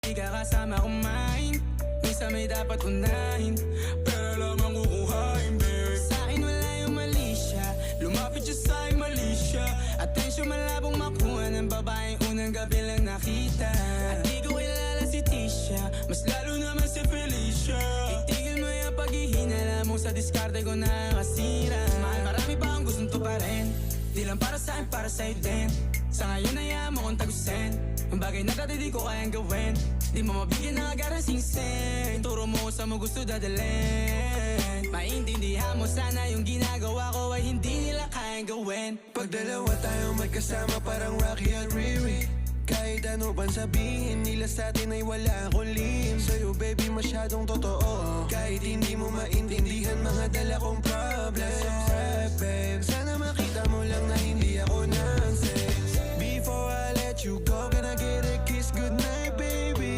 di ka kasama kumain. Minsan may dapat unahin, pero lang ang kukuhain, babe. Sa'kin wala yung mali siya, lumapit siya sa'kin mali siya. Atensyon malabong makuha ng babaeng unang gabi lang nakita. At di ko kilala si Tisha, mas lalo naman si Felicia. Itigil mo yung paghihinala mo sa diskarte ko na kasira. Mahal, marami pa ang gustong to pa rin, di lang para sa'kin, para sa'yo din. Sa ngayon ayaw mo kong tagusin ang bagay na dati di ko kayang gawin. Di mo mabigyan ng agarang singsing, turo mo sa mo gusto dadalhin. Maintindihan mo sana yung ginagawa ko ay hindi nila kayang gawin. Pag dalawa tayo magkasama parang Rocky at Riri, kahit ano bang sabihin nila sa'tin ay wala akong lihim. Sa'yo baby masyadong totoo, kahit hindi mo maintindihan mga dala kong problems. Babe, sana makita mo lang na